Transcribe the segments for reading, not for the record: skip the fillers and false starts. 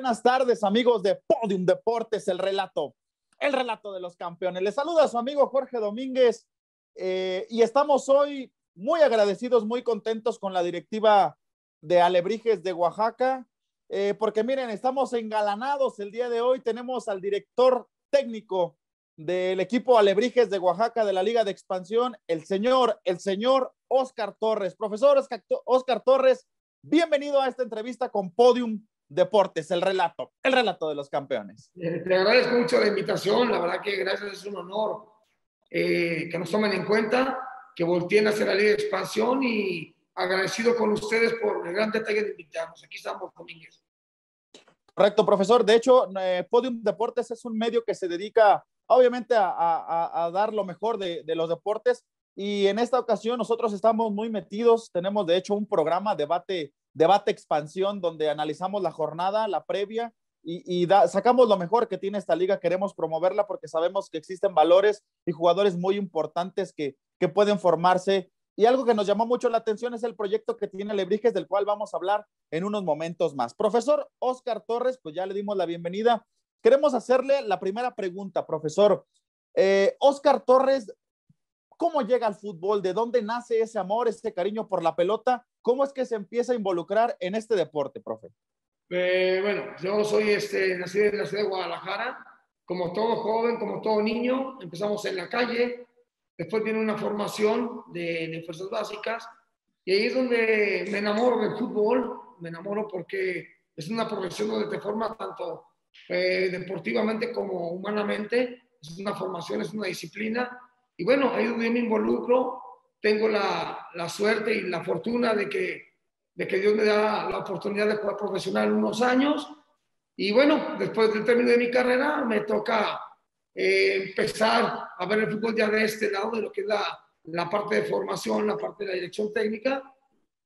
buenas tardes, amigos de Podium Deportes, el relato de los campeones. Les saluda a su amigo Jorge Domínguez y estamos hoy muy agradecidos, muy contentos con la directiva de Alebrijes de Oaxaca, porque miren, estamos engalanados el día de hoy. Tenemos al director técnico del equipo Alebrijes de Oaxaca de la Liga de Expansión, el señor Oscar Torres. Profesor Oscar Torres, bienvenido a esta entrevista con Podium Deportes, el relato de los campeones. Te agradezco mucho la invitación, la verdad que gracias, es un honor que nos tomen en cuenta, que volteen hacia la Liga de Expansión y agradecido con ustedes por el gran detalle de invitarnos. Aquí estamos, Domínguez. Correcto, profesor. De hecho, Podium Deportes es un medio que se dedica obviamente a dar lo mejor de los deportes, y en esta ocasión nosotros estamos muy metidos. Tenemos de hecho un programa debate expansión donde analizamos la jornada, la previa, y sacamos lo mejor que tiene esta liga. Queremos promoverla porque sabemos que existen valores y jugadores muy importantes que pueden formarse, y algo que nos llamó mucho la atención es el proyecto que tiene Alebrijes, del cual vamos a hablar en unos momentos más. Profesor Oscar Torres, pues ya le dimos la bienvenida. Queremos hacerle la primera pregunta, profesor. Oscar Torres, ¿cómo llega al fútbol? ¿De dónde nace ese amor, ese cariño por la pelota? ¿Cómo es que se empieza a involucrar en este deporte, profe? Bueno, yo soy nacido en la ciudad de Guadalajara. Como todo joven, como todo niño, empezamos en la calle. Después viene una formación de fuerzas básicas. Y ahí es donde me enamoro del fútbol. Me enamoro porque es una profesión donde te forma tanto deportivamente como humanamente. Es una formación, es una disciplina. Y bueno, ahí es donde me involucro. Tengo la suerte y la fortuna de que Dios me da la oportunidad de jugar profesional unos años. Y bueno, después del término de mi carrera me toca empezar a ver el fútbol ya de este lado, de lo que es la parte de formación, la parte de la dirección técnica.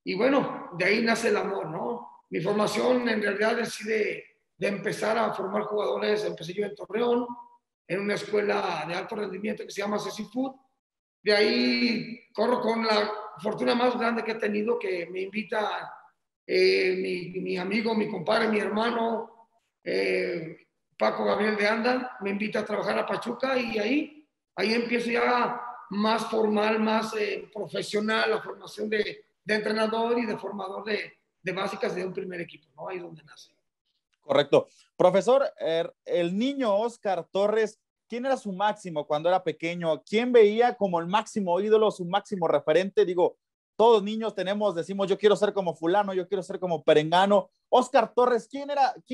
Y bueno, de ahí nace el amor, ¿no? Mi formación en realidad decide de empezar a formar jugadores. Empecé yo en Torreón, en una escuela de alto rendimiento que se llama CECIFUT. De ahí corro con la fortuna más grande que he tenido, que me invita mi amigo, mi compadre, mi hermano, Paco Gabriel de Anda, me invita a trabajar a Pachuca, y ahí empiezo ya más formal, más profesional, la formación de entrenador y de formador de básicas de un primer equipo, ¿no? Ahí es donde nace. Correcto. Profesor, el niño Oscar Torres, ¿quién era su máximo cuando era pequeño? ¿Quién veía como el máximo ídolo, su máximo referente? Digo, todos niños decimos, yo quiero ser como fulano, yo quiero ser como perengano. Oscar Torres, ¿quién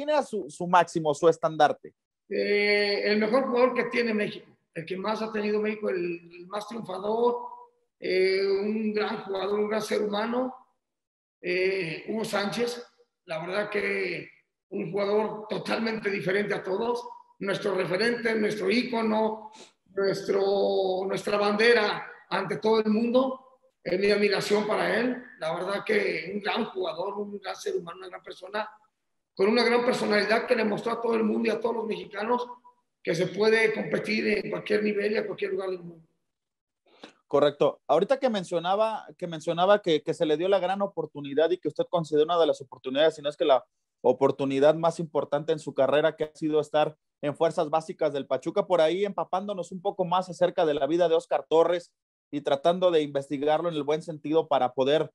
era su máximo, su estandarte? El mejor jugador que tiene México, el que más ha tenido México, el más triunfador, un gran jugador, un gran ser humano, Hugo Sánchez. La verdad que un jugador totalmente diferente a todos, nuestro referente, nuestro ícono, nuestra bandera ante todo el mundo. Mi admiración para él. La verdad que un gran jugador, un gran ser humano, una gran persona, con una gran personalidad, que le mostró a todo el mundo y a todos los mexicanos que se puede competir en cualquier nivel y a cualquier lugar del mundo. Correcto. Ahorita que mencionaba que se le dio la gran oportunidad, y que usted considera una de las oportunidades, si no es que la oportunidad más importante en su carrera, que ha sido estar en fuerzas básicas del Pachuca, por ahí empapándonos un poco más acerca de la vida de Oscar Torres y tratando de investigarlo en el buen sentido para poder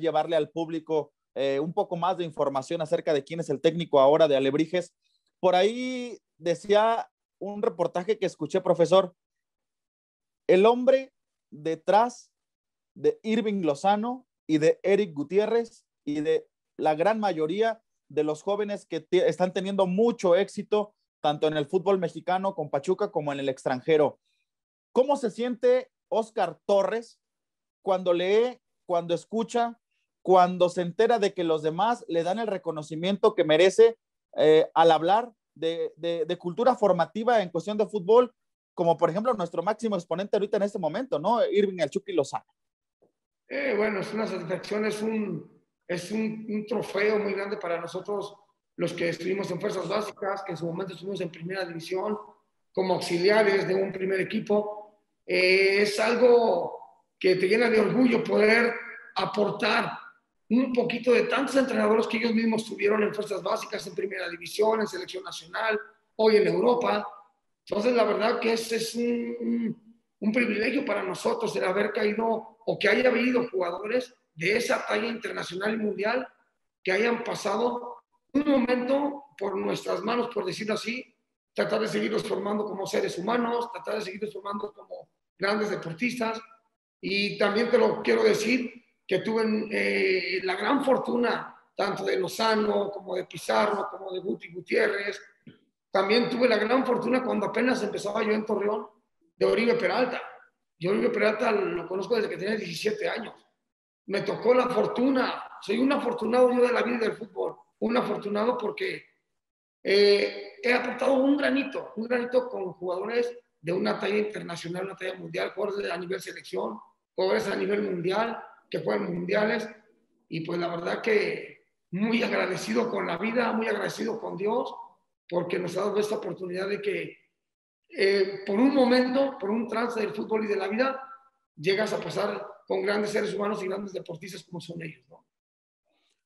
llevarle al público un poco más de información acerca de quién es el técnico ahora de Alebrijes. Por ahí decía un reportaje que escuché, profesor, el hombre detrás de Irving Lozano y de Eric Gutiérrez y de la gran mayoría de los jóvenes que están teniendo mucho éxito tanto en el fútbol mexicano con Pachuca como en el extranjero. ¿Cómo se siente Oscar Torres cuando lee, cuando escucha, cuando se entera de que los demás le dan el reconocimiento que merece al hablar de cultura formativa en cuestión de fútbol, como por ejemplo nuestro máximo exponente ahorita en este momento, ¿no? Irving El Chucky Lozano? Bueno, es una satisfacción, es un trofeo muy grande para nosotros, los que estuvimos en fuerzas básicas, que en su momento estuvimos en primera división, como auxiliares de un primer equipo. Es algo que te llena de orgullo poder aportar un poquito de tantos entrenadores que ellos mismos tuvieron en fuerzas básicas, en primera división, en selección nacional, hoy en Europa. Entonces, la verdad que es un privilegio para nosotros el haber caído o que haya habido jugadores de esa talla internacional y mundial que hayan pasado un momento por nuestras manos, por decirlo así, tratar de seguirlos formando como seres humanos, tratar de seguirlos formando como grandes deportistas. Y también te lo quiero decir, que tuve la gran fortuna, tanto de Lozano, como de Pizarro, como de Guti Gutiérrez. También tuve la gran fortuna cuando apenas empezaba yo en Torreón, de Oribe Peralta. Yo Oribe Peralta lo conozco desde que tenía 17 años. Me tocó la fortuna, soy un afortunado yo de la vida y del fútbol, un afortunado porque he aportado un granito con jugadores de una talla internacional, una talla mundial, jugadores a nivel selección, jugadores a nivel mundial, que juegan mundiales, y pues la verdad que muy agradecido con la vida, muy agradecido con Dios, porque nos ha dado esta oportunidad de que por un momento, por un trance del fútbol y de la vida, llegas a pasar con grandes seres humanos y grandes deportistas como son ellos, ¿no?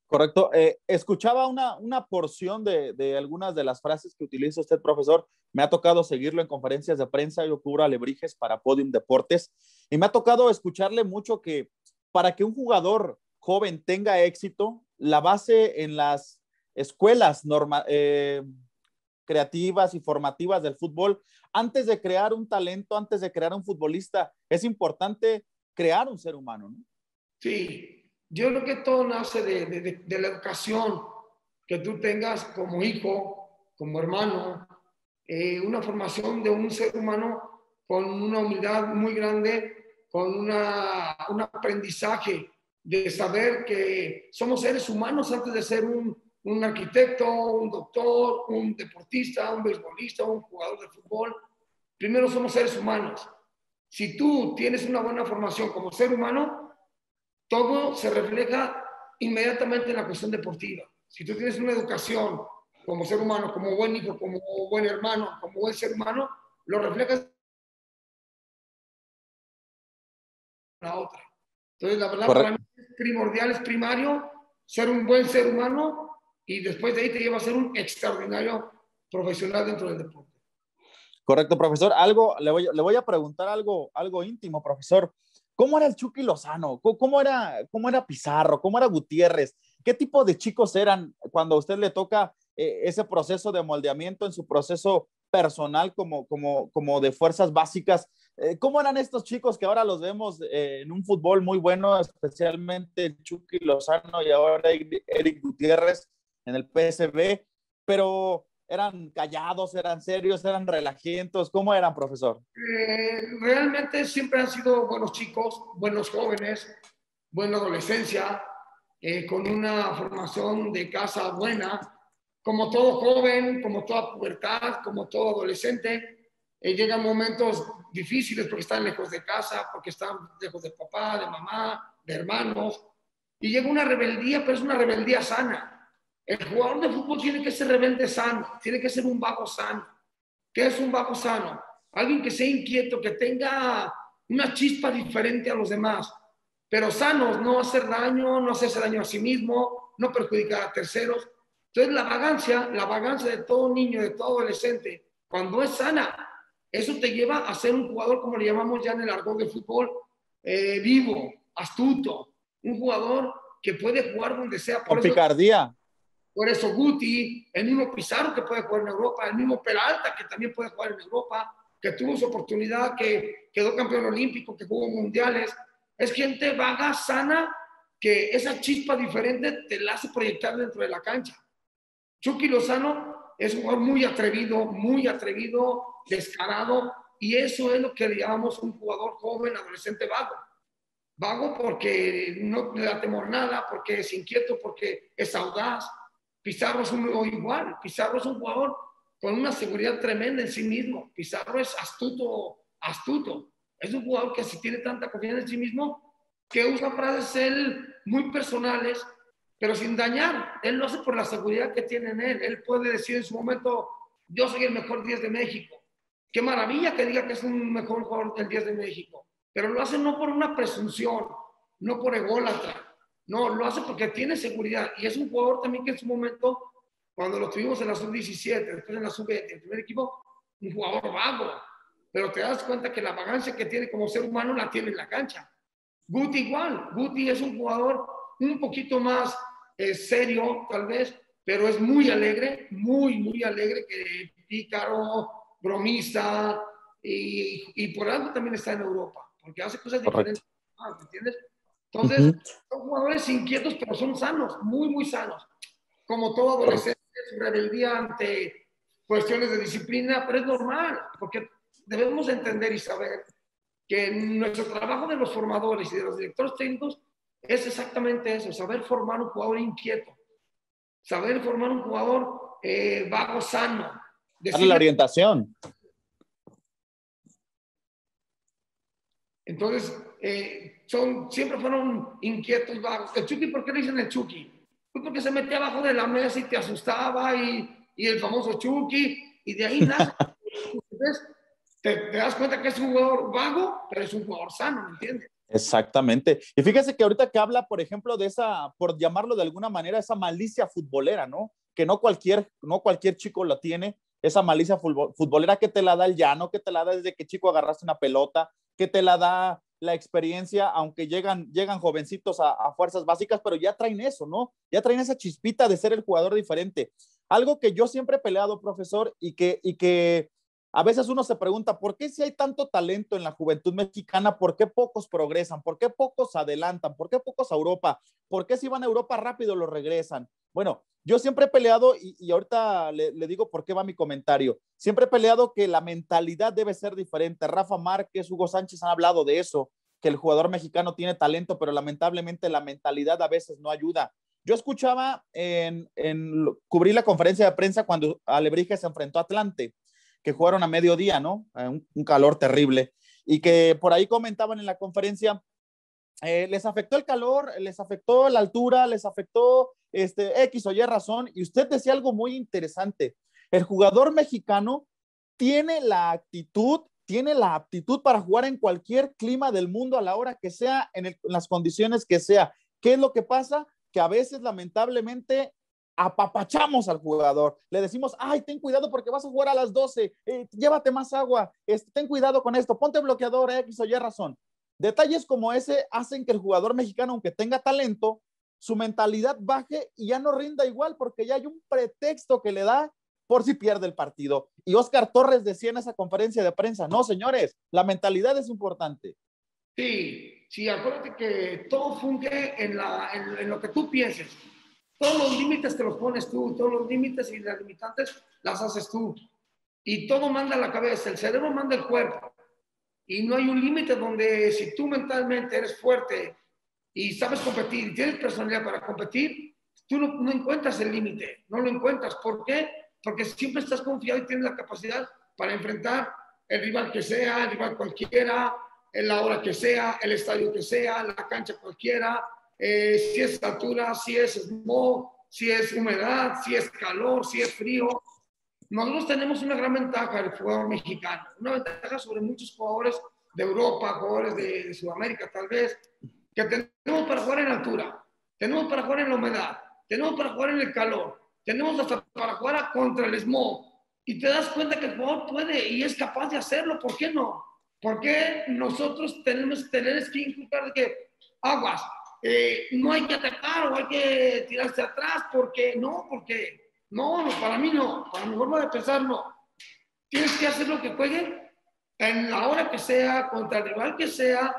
Correcto. Escuchaba una porción de algunas de las frases que utiliza usted, profesor. Me ha tocado seguirlo en conferencias de prensa. Yo cubro alebrijes para Podium Deportes y me ha tocado escucharle mucho que para que un jugador joven tenga éxito, la base en las escuelas creativas y formativas del fútbol, antes de crear un talento, antes de crear un futbolista, es importante crear un ser humano, ¿no? Sí, yo creo que todo nace de la educación que tú tengas como hijo, como hermano, una formación de un ser humano con una humildad muy grande, con un aprendizaje de saber que somos seres humanos antes de ser un arquitecto, un doctor, un deportista, un beisbolista, un jugador de fútbol. Primero somos seres humanos. Si tú tienes una buena formación como ser humano, todo se refleja inmediatamente en la cuestión deportiva. Si tú tienes una educación como ser humano, como buen hijo, como buen hermano, como buen ser humano, lo reflejas en la otra. Entonces, la verdad, para mí Correcto. es primordial, es primario ser un buen ser humano y después de ahí te lleva a ser un extraordinario profesional dentro del deporte. Correcto, profesor. Le voy a preguntar algo íntimo, profesor. ¿Cómo era el Chucky Lozano? ¿Cómo era Pizarro? ¿Cómo era Gutiérrez? ¿Qué tipo de chicos eran cuando a usted le toca ese proceso de moldeamiento en su proceso personal como de fuerzas básicas? ¿Cómo eran estos chicos que ahora los vemos en un fútbol muy bueno, especialmente el Chucky Lozano y ahora Eric Gutiérrez en el PSV? Pero ¿eran callados, eran serios, eran relajientos? ¿Cómo eran, profesor? Realmente siempre han sido buenos chicos, buenos jóvenes, buena adolescencia, con una formación de casa buena, como todo joven, como toda pubertad, como todo adolescente. Llegan momentos difíciles porque están lejos de casa, porque están lejos de papá, de mamá, de hermanos, y llega una rebeldía, pero es una rebeldía sana. El jugador de fútbol tiene que ser rebelde sano, tiene que ser un vago sano. ¿Qué es un vago sano? Alguien que sea inquieto, que tenga una chispa diferente a los demás, pero sanos, no hacer daño, no hacerse daño a sí mismo, no perjudicar a terceros. Entonces la vagancia de todo niño, de todo adolescente, cuando es sana, eso te lleva a ser un jugador, como le llamamos ya en el argot de fútbol, vivo, astuto, un jugador que puede jugar donde sea. Con picardía. Por eso Guti, el mismo Pizarro que puede jugar en Europa, el mismo Peralta que también puede jugar en Europa, que tuvo su oportunidad, que quedó campeón olímpico, que jugó mundiales. Es gente vaga, sana, que esa chispa diferente te la hace proyectar dentro de la cancha. Chucky Lozano es un jugador muy atrevido, descarado, y eso es lo que le llamamos un jugador joven, adolescente vago. Vago porque no le da temor nada, porque es inquieto, porque es audaz. Pizarro es igual. Pizarro es un jugador con una seguridad tremenda en sí mismo. Pizarro es astuto. Es un jugador que si tiene tanta confianza en sí mismo, que usa frases él muy personales, pero sin dañar. Él lo hace por la seguridad que tiene en él. Él puede decir en su momento, yo soy el mejor 10 de México. Qué maravilla que diga que es un mejor jugador del 10 de México. Pero lo hace no por una presunción, no por ególatra, No, lo hace porque tiene seguridad. Y es un jugador también que en su momento, cuando lo tuvimos en la sub-17, después en la sub-20, el primer equipo, un jugador vago. Pero te das cuenta que la vagancia que tiene como ser humano la tiene en la cancha. Guti igual. Guti es un jugador un poquito más serio, tal vez, pero es muy alegre, muy alegre, que pícaro, bromista, y por algo también está en Europa, porque hace cosas Correcto. diferentes. ¿Me entiendes? Entonces, Ujú. son jugadores inquietos, pero son sanos, muy sanos. Como todo adolescente, su rebeldía ante cuestiones de disciplina, pero es normal, porque debemos entender y saber que nuestro trabajo de los formadores y de los directores técnicos es exactamente eso, saber formar un jugador inquieto, saber formar un jugador vago, sano, Darle la decirle. orientación. Entonces, siempre fueron inquietos, vagos. El Chucky, ¿por qué le dicen el Chucky? Pues porque se metía abajo de la mesa y te asustaba, y el famoso Chucky, y de ahí nace. Entonces, te das cuenta que es un jugador vago, pero es un jugador sano, ¿me entiendes? Exactamente. Y fíjese que ahorita que habla, por ejemplo, de esa, por llamarlo de alguna manera, esa malicia futbolera, ¿no? Que no cualquier chico la tiene, esa malicia futbolera que te la da el llano, que te la da desde que chico agarraste una pelota, que te la da la experiencia, aunque llegan jovencitos a fuerzas básicas, pero ya traen eso, ¿no? Ya traen esa chispita de ser el jugador diferente. Algo que yo siempre he peleado, profesor, y que a veces uno se pregunta, ¿por qué si hay tanto talento en la juventud mexicana, por qué pocos progresan? ¿Por qué pocos adelantan? ¿Por qué pocos a Europa? ¿Por qué si van a Europa rápido lo regresan? Bueno, yo siempre he peleado, y ahorita le digo por qué va mi comentario, siempre he peleado que la mentalidad debe ser diferente. Rafa Márquez, Hugo Sánchez han hablado de eso, que el jugador mexicano tiene talento, pero lamentablemente la mentalidad a veces no ayuda. Yo escuchaba cubrir la conferencia de prensa cuando Alebrije se enfrentó a Atlante, que jugaron a mediodía, ¿no? Un calor terrible. Y que por ahí comentaban en la conferencia, les afectó el calor, les afectó la altura, les afectó X o Y razón. Y usted decía algo muy interesante. El jugador mexicano tiene la aptitud para jugar en cualquier clima del mundo a la hora que sea, en las condiciones que sea. ¿Qué es lo que pasa? Que a veces, lamentablemente, apapachamos al jugador, le decimos, ay, ten cuidado porque vas a jugar a las 12, llévate más agua, ten cuidado con esto, ponte bloqueador, X o Y razón. Detalles como ese hacen que el jugador mexicano, aunque tenga talento, su mentalidad baje y ya no rinda igual porque ya hay un pretexto que le da por si pierde el partido. Y Oscar Torres decía en esa conferencia de prensa, no, señores, la mentalidad es importante. Sí, acuérdate que todo funge en lo que tú pienses. Todos los límites te los pones tú, todos los límites y las limitantes las haces tú. Y todo manda a la cabeza, el cerebro manda el cuerpo. Y no hay un límite donde si tú mentalmente eres fuerte y sabes competir y tienes personalidad para competir, tú no encuentras el límite, no lo encuentras. ¿Por qué? Porque siempre estás confiado y tienes la capacidad para enfrentar el rival que sea, el rival cualquiera, en la hora que sea, el estadio que sea, la cancha cualquiera, si es altura, si es smog, si es humedad, si es calor, si es frío. Nosotros tenemos una gran ventaja el jugador mexicano, una ventaja sobre muchos jugadores de Europa, jugadores de Sudamérica tal vez, que tenemos para jugar en altura, tenemos para jugar en la humedad, tenemos para jugar en el calor, tenemos hasta para jugar contra el smog. Y te das cuenta que el jugador puede y es capaz de hacerlo, ¿por qué no? ¿Por qué nosotros tenemos que inculcar de que aguas, no hay que atacar o hay que tirarse atrás? Porque no, para mí no, para mi forma de pensar no. Tienes que hacer lo que juegue en la hora que sea, contra el rival que sea,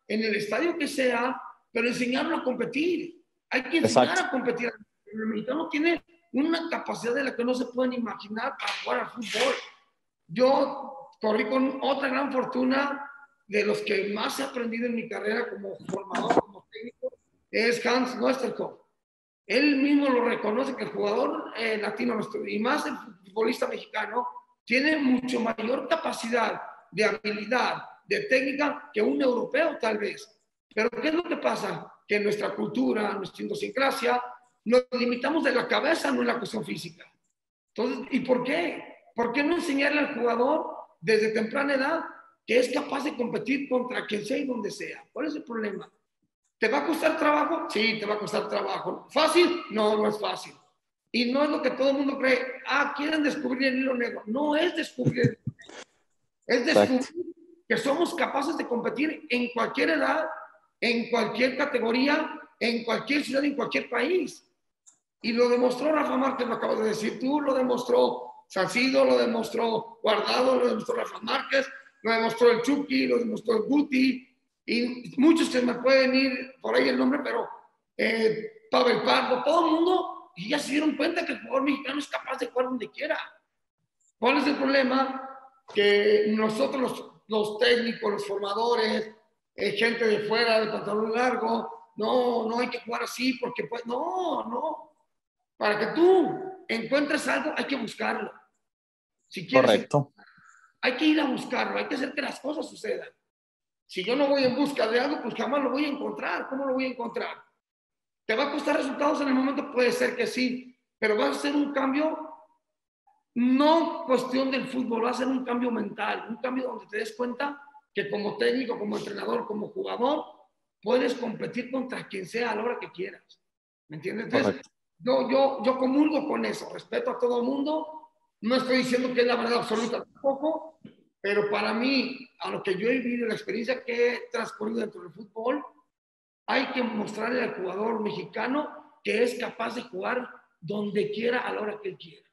en el estadio que sea, pero enseñarlo a competir. Hay que enseñar Exacto. a competir. El mexicano tiene una capacidad de la que no se pueden imaginar para jugar al fútbol. Yo corrí con otra gran fortuna de los que más he aprendido en mi carrera como formador, como técnico, es Hans Westerhoff. Él mismo lo reconoce que el jugador latino y más el futbolista mexicano tiene mucho mayor capacidad de habilidad, de técnica que un europeo tal vez. Pero ¿qué es lo que pasa? Que en nuestra cultura, nuestra idiosincrasia, nos limitamos de la cabeza, no en la cuestión física. Entonces, ¿y por qué? ¿Por qué no enseñarle al jugador desde temprana edad que es capaz de competir contra quien sea y donde sea? ¿Cuál es el problema? ¿Te va a costar trabajo? Sí, te va a costar trabajo. ¿Fácil? No, no es fácil. Y no es lo que todo el mundo cree. Ah, quieren descubrir el hilo negro. No es descubrir, es descubrir Exacto. que somos capaces de competir en cualquier edad, en cualquier categoría, en cualquier ciudad, en cualquier país. Y lo demostró Rafa Márquez, lo acabas de decir tú, lo demostró Salcido, lo demostró Guardado, lo demostró Rafa Márquez, lo demostró el Chucky, lo demostró el Guti, y muchos que me pueden ir por ahí el nombre, pero Pavel Pardo, todo el mundo, y ya se dieron cuenta que el jugador mexicano es capaz de jugar donde quiera. ¿Cuál es el problema? Que nosotros, los técnicos, los formadores, gente de fuera, de pantalón largo, no, no hay que jugar así porque pues, no, no. Para que tú encuentres algo, hay que buscarlo. Si quieres, Correcto. hay que ir a buscarlo, hay que hacer que las cosas sucedan. Si yo no voy en busca de algo, pues jamás lo voy a encontrar. ¿Cómo lo voy a encontrar? ¿Te va a costar resultados en el momento? Puede ser que sí, pero va a ser un cambio, no cuestión del fútbol, va a ser un cambio mental, un cambio donde te des cuenta que como técnico, como entrenador, como jugador, puedes competir contra quien sea a la hora que quieras. ¿Me entiendes? Entonces, Correcto. yo comulgo con eso, respeto a todo el mundo, no estoy diciendo que es la verdad absoluta tampoco, pero para mí, a lo que yo he vivido, la experiencia que he transcurrido dentro del fútbol, hay que mostrarle al jugador mexicano que es capaz de jugar donde quiera, a la hora que él quiera.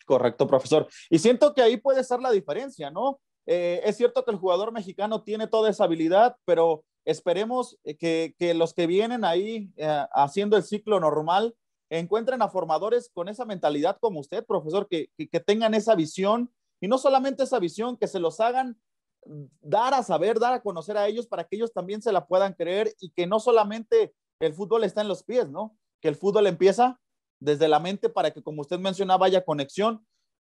Correcto, profesor. Y siento que ahí puede estar la diferencia, ¿no? Es cierto que el jugador mexicano tiene toda esa habilidad, pero esperemos que los que vienen ahí haciendo el ciclo normal encuentren a formadores con esa mentalidad como usted, profesor, que tengan esa visión y no solamente esa visión, que se los hagan dar a saber, dar a conocer a ellos para que ellos también se la puedan creer y que no solamente el fútbol está en los pies, ¿no? Que el fútbol empieza desde la mente para que, como usted mencionaba, haya conexión,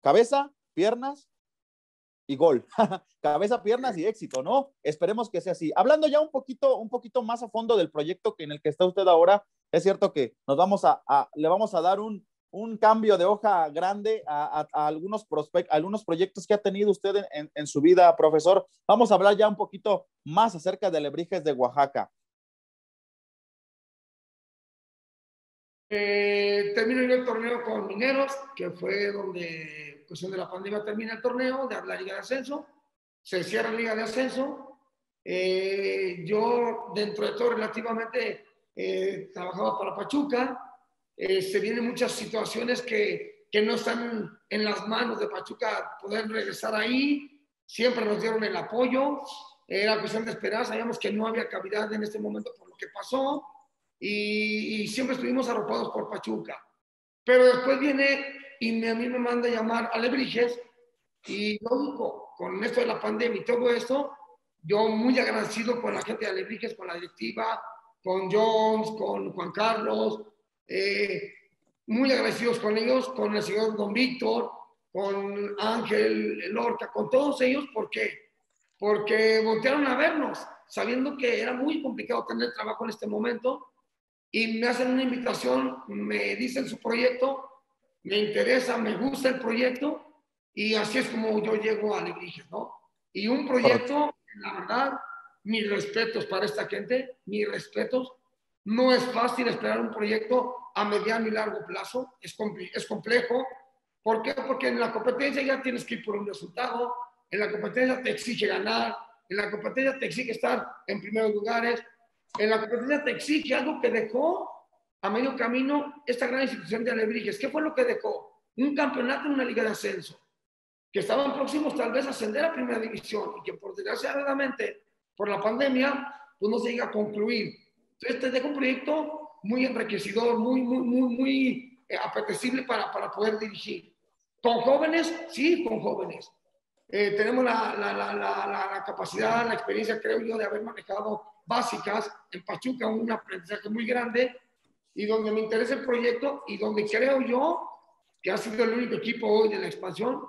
cabeza, piernas y gol. Cabeza, piernas y éxito, ¿no? Esperemos que sea así. Hablando ya un poquito más a fondo del proyecto en el que está usted ahora, es cierto que le vamos a dar un cambio de hoja grande a algunos proyectos que ha tenido usted en su vida, profesor. Vamos a hablar ya un poquito más acerca de Alebrijes de Oaxaca. Termino yo el torneo con Mineros, que fue donde, cuestión de la pandemia, termina el torneo de la Liga de Ascenso, se cierra la Liga de Ascenso. Yo, dentro de todo, relativamente trabajaba para Pachuca. Se vienen muchas situaciones que no están en las manos de Pachuca poder regresar ahí. Siempre nos dieron el apoyo. Era cuestión de esperar. Sabíamos que no había cavidad en este momento por lo que pasó. Y siempre estuvimos arropados por Pachuca. Pero después viene y a mí me manda a llamar Alebrijes y lógico, con esto de la pandemia y todo esto, yo muy agradecido con la gente de Alebrijes, con la directiva, con Jones, con Juan Carlos, muy agradecidos con ellos, con el señor Don Víctor, con Ángel Lorca, con todos ellos, ¿por qué? Porque voltearon a vernos, sabiendo que era muy complicado tener trabajo en este momento, y me hacen una invitación, me dicen su proyecto, me interesa, me gusta el proyecto, y así es como yo llego a Alebrijes, ¿no? Y un Correcto. proyecto, la verdad, mis respetos para esta gente, mis respetos. No es fácil esperar un proyecto a mediano y largo plazo, es complejo. ¿Por qué? Porque en la competencia ya tienes que ir por un resultado, en la competencia te exige ganar, en la competencia te exige estar en primeros lugares, en la competencia te exige algo que dejó a medio camino esta gran institución de Alebrijes. ¿Qué fue lo que dejó? Un campeonato en una liga de ascenso, que estaban próximos tal vez a ascender a primera división y que por desgraciadamente por la pandemia pues no se llega a concluir. Entonces te deja un proyecto muy enriquecedor, muy apetecible para poder dirigir. ¿Con jóvenes? Sí, con jóvenes. Tenemos la capacidad, la experiencia, creo yo, de haber manejado básicas en Pachuca, un aprendizaje muy grande, y donde me interesa el proyecto y donde creo yo que ha sido el único equipo hoy de la expansión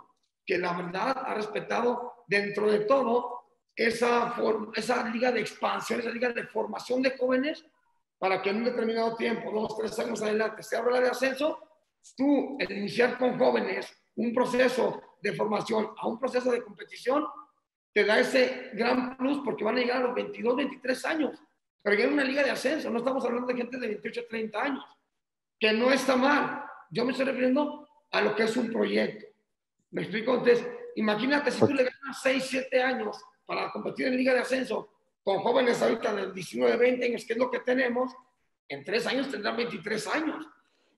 que la verdad ha respetado dentro de todo esa liga de expansión, esa liga de formación de jóvenes, para que en un determinado tiempo, 2, 3 años adelante, se abra la de ascenso. Tú, el iniciar con jóvenes un proceso de formación a un proceso de competición, te da ese gran plus porque van a llegar a los 22, 23 años. pero ya en una liga de ascenso, no estamos hablando de gente de 28 a 30 años, que no está mal. Yo me estoy refiriendo a lo que es un proyecto. ¿Me explico? Entonces, imagínate si tú le ganas 6, 7 años para competir en liga de ascenso con jóvenes ahorita de 19, 20 años, que es lo que tenemos, en 3 años tendrán 23 años.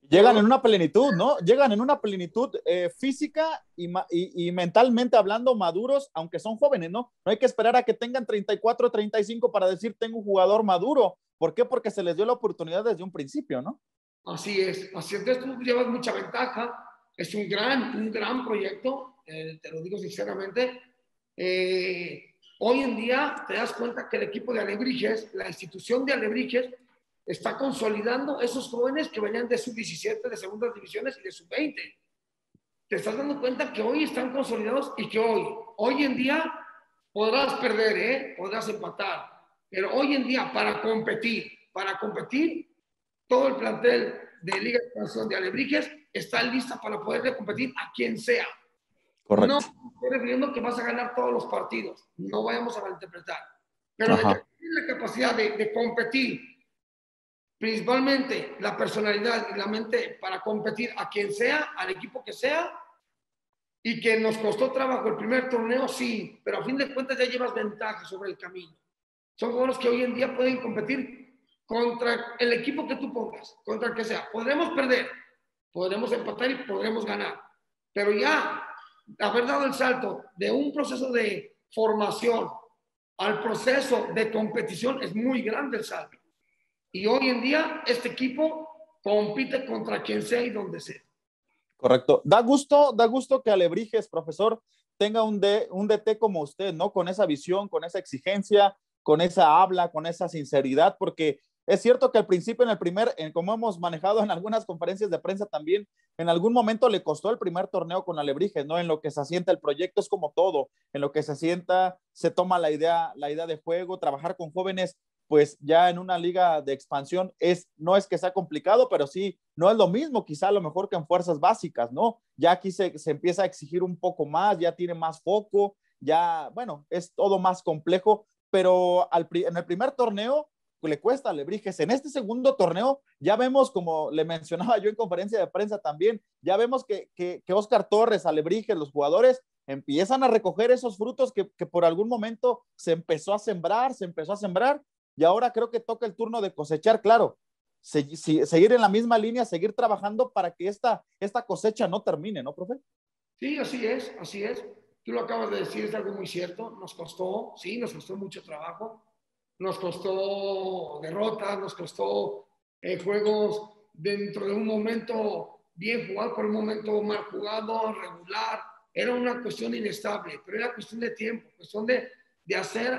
Llegan en una plenitud, ¿no? Llegan en una plenitud física y mentalmente hablando maduros, aunque son jóvenes, ¿no? No hay que esperar a que tengan 34, 35 para decir tengo un jugador maduro. ¿Por qué? Porque se les dio la oportunidad desde un principio, ¿no? Así es. Entonces tú llevas mucha ventaja. Es un gran proyecto, te lo digo sinceramente. Hoy en día te das cuenta que el equipo de Alebrijes, la institución de Alebrijes, está consolidando esos jóvenes que venían de sub-17, de segundas divisiones y de sub-20. Te estás dando cuenta que hoy están consolidados y que hoy en día podrás perder, podrás empatar, pero hoy en día para competir, todo el plantel de Liga de Expansión de Alebrijes está lista para poder competir a quien sea. Correcto. No estoy refiriendo que vas a ganar todos los partidos, no vayamos a malinterpretar, pero de que tienes la capacidad de competir, principalmente la personalidad y la mente para competir a quien sea, al equipo que sea, y que nos costó trabajo el primer torneo, sí, pero a fin de cuentas ya llevas ventaja sobre el camino. Son jugadores que hoy en día pueden competir contra el equipo que tú pongas, contra el que sea. Podremos perder, podremos empatar y podremos ganar, pero ya haber dado el salto de un proceso de formación al proceso de competición es muy grande el salto. Y hoy en día este equipo compite contra quien sea y donde sea. Correcto. Da gusto que Alebrijes, profesor, tenga un DT como usted, ¿no? Con esa visión, con esa exigencia, con esa habla, con esa sinceridad, porque es cierto que al principio, como hemos manejado en algunas conferencias de prensa también, en algún momento le costó el primer torneo con Alebrijes, ¿no? En lo que se asienta el proyecto es como todo, en lo que se asienta, se toma la idea de juego, trabajar con jóvenes pues ya en una liga de expansión no es que sea complicado, pero sí, no es lo mismo quizá a lo mejor que en fuerzas básicas, ¿no? Ya aquí se empieza a exigir un poco más, ya tiene más foco, ya, bueno, es todo más complejo, pero en el primer torneo le cuesta a Alebrijes. En este segundo torneo ya vemos, como le mencionaba yo en conferencia de prensa también, ya vemos que Oscar Torres, Alebrijes, los jugadores empiezan a recoger esos frutos que por algún momento se empezó a sembrar, y ahora creo que toca el turno de cosechar, claro, seguir en la misma línea, seguir trabajando para que esta cosecha no termine, ¿no, profe? Sí, así es, así es. Tú lo acabas de decir, es algo muy cierto. Nos costó mucho trabajo. Nos costó derrotas, nos costó juegos dentro de un momento bien jugado, por un momento mal jugado, regular. Era una cuestión inestable, pero era cuestión de tiempo, cuestión de hacer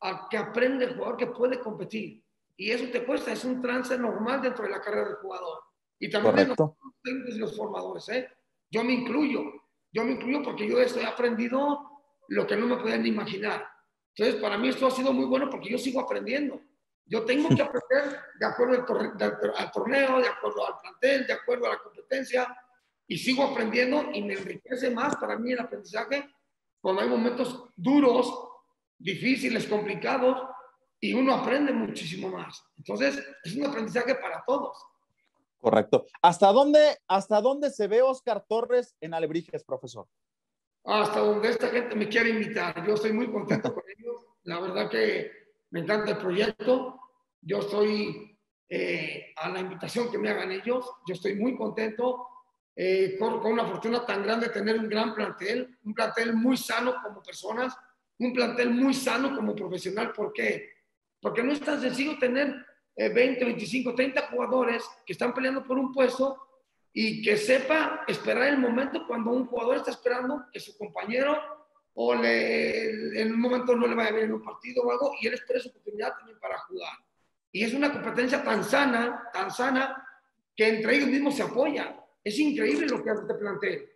a que aprende el jugador que puede competir. Y eso te cuesta, es un trance normal dentro de la carrera del jugador. Y también de los técnicos y los formadores, ¿eh? Yo me incluyo porque yo he aprendido lo que no me podían ni imaginar. Entonces, para mí esto ha sido muy bueno porque yo sigo aprendiendo. Yo tengo que aprender de acuerdo al torneo, de acuerdo al plantel, de acuerdo a la competencia, y sigo aprendiendo y me enriquece más para mí el aprendizaje cuando hay momentos duros, difíciles, complicados, y uno aprende muchísimo más. Entonces, es un aprendizaje para todos. Correcto. ¿Hasta dónde se ve Oscar Torres en Alebrijes, profesor? Hasta donde esta gente me quiere invitar. Yo estoy muy contento con ellos. La verdad que me encanta el proyecto. Yo estoy a la invitación que me hagan ellos. Yo estoy muy contento con una fortuna tan grande de tener un gran plantel, un plantel muy sano como personas, un plantel muy sano como profesional. ¿Por qué? Porque no es tan sencillo tener 20, 25, 30 jugadores que están peleando por un puesto y que sepa esperar el momento cuando un jugador está esperando que su compañero en un momento no le vaya a ver en un partido o algo, y él espera su oportunidad también para jugar. Y es una competencia tan sana, que entre ellos mismos se apoyan. Es increíble lo que hace este plantel.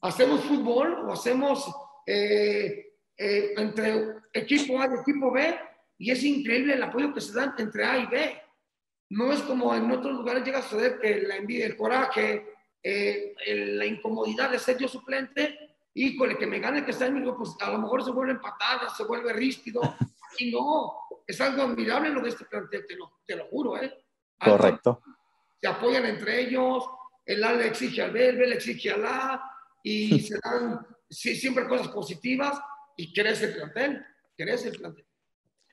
Hacemos fútbol o hacemos entre equipo A y equipo B, y es increíble el apoyo que se dan entre A y B. No es como en otros lugares llega a suceder que la envidia, el coraje, la incomodidad de ser yo suplente, híjole, que me gane que está en mi grupo, pues a lo mejor se vuelve empatada, se vuelve ríspido. Aquí no, es algo admirable lo de este plantel, te lo juro, ¿eh? Correcto. Se apoyan entre ellos, el A le exige al B, el B le exige al A, y se dan siempre cosas positivas y crece el plantel, crece el plantel.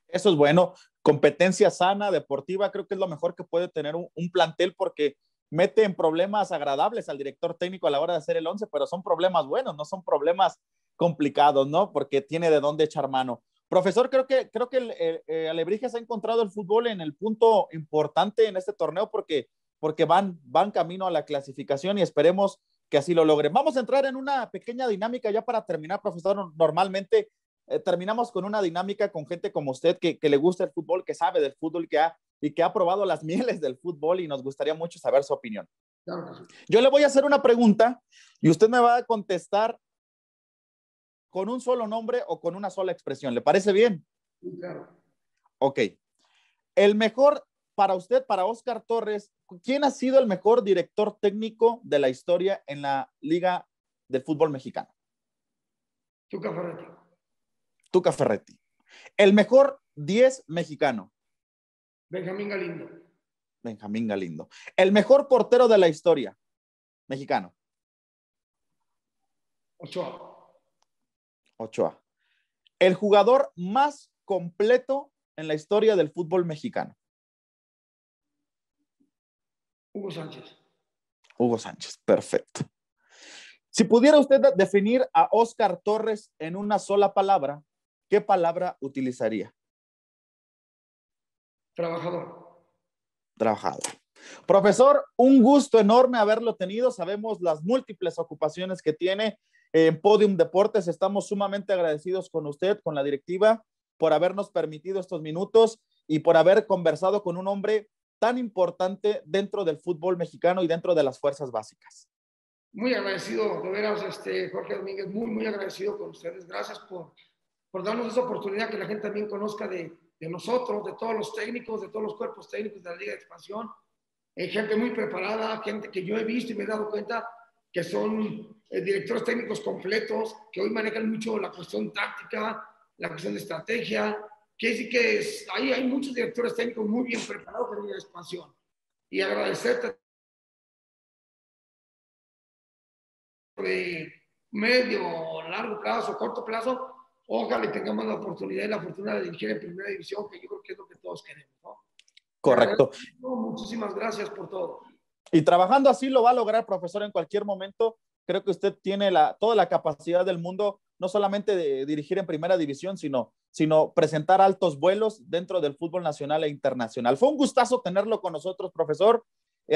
Eso es bueno. Competencia sana, deportiva, creo que es lo mejor que puede tener un plantel porque mete en problemas agradables al director técnico a la hora de hacer el 11, pero son problemas buenos, no son problemas complicados, ¿no? Porque tiene de dónde echar mano. Profesor, creo que Alebrijes ha encontrado el fútbol en el punto importante en este torneo porque van camino a la clasificación y esperemos que así lo logren. Vamos a entrar en una pequeña dinámica ya para terminar, profesor. Normalmente terminamos con una dinámica con gente como usted que le gusta el fútbol, que sabe del fútbol y que ha probado las mieles del fútbol y nos gustaría mucho saber su opinión. Claro. Yo le voy a hacer una pregunta y usted me va a contestar con un solo nombre o con una sola expresión. ¿Le parece bien? Sí, claro. Ok. El mejor para usted, para Óscar Torres, ¿quién ha sido el mejor director técnico de la historia en la Liga del Fútbol Mexicano? Tuca Ferretti. Tuca Ferretti. El mejor 10 mexicano. Benjamín Galindo. Benjamín Galindo. El mejor portero de la historia mexicano. Ochoa. Ochoa. El jugador más completo en la historia del fútbol mexicano. Hugo Sánchez. Hugo Sánchez, perfecto. Si pudiera usted definir a Óscar Torres en una sola palabra, ¿qué palabra utilizaría? Trabajador. Trabajador. Profesor, un gusto enorme haberlo tenido. Sabemos las múltiples ocupaciones que tiene en Podium Deportes. Estamos sumamente agradecidos con usted, con la directiva, por habernos permitido estos minutos y por haber conversado con un hombre tan importante dentro del fútbol mexicano y dentro de las fuerzas básicas. Muy agradecido, de veras, Jorge Domínguez, muy agradecido con ustedes. Gracias por darnos esa oportunidad que la gente también conozca de nosotros, de todos los técnicos, de todos los cuerpos técnicos de la Liga de Expansión. Gente muy preparada, gente que yo he visto y me he dado cuenta que son directores técnicos completos, que hoy manejan mucho la cuestión táctica, la cuestión de estrategia, que sí que hay muchos directores técnicos muy bien preparados para la Liga de Expansión. Y agradecerte de medio, largo plazo, corto plazo, ojalá tengamos la oportunidad y la fortuna de dirigir en primera división, que yo creo que es lo que todos queremos, ¿no? Correcto. Muchísimas gracias por todo. Y trabajando así lo va a lograr, profesor, en cualquier momento. Creo que usted tiene toda la capacidad del mundo, no solamente de dirigir en primera división, sino presentar altos vuelos dentro del fútbol nacional e internacional. Fue un gustazo tenerlo con nosotros, profesor,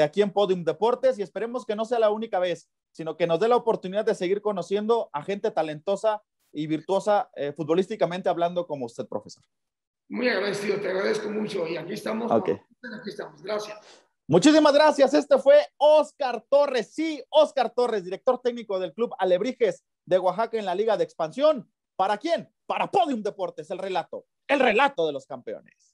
aquí en Podium Deportes, y esperemos que no sea la única vez, sino que nos dé la oportunidad de seguir conociendo a gente talentosa y virtuosa futbolísticamente hablando como usted, profesor. Muy agradecido, te agradezco mucho y aquí estamos. Okay. Aquí estamos, gracias. Muchísimas gracias. Este fue Óscar Torres. Sí, Óscar Torres, director técnico del Club Alebrijes de Oaxaca en la Liga de Expansión. ¿Para quién? Para Podium Deportes, el relato de los campeones.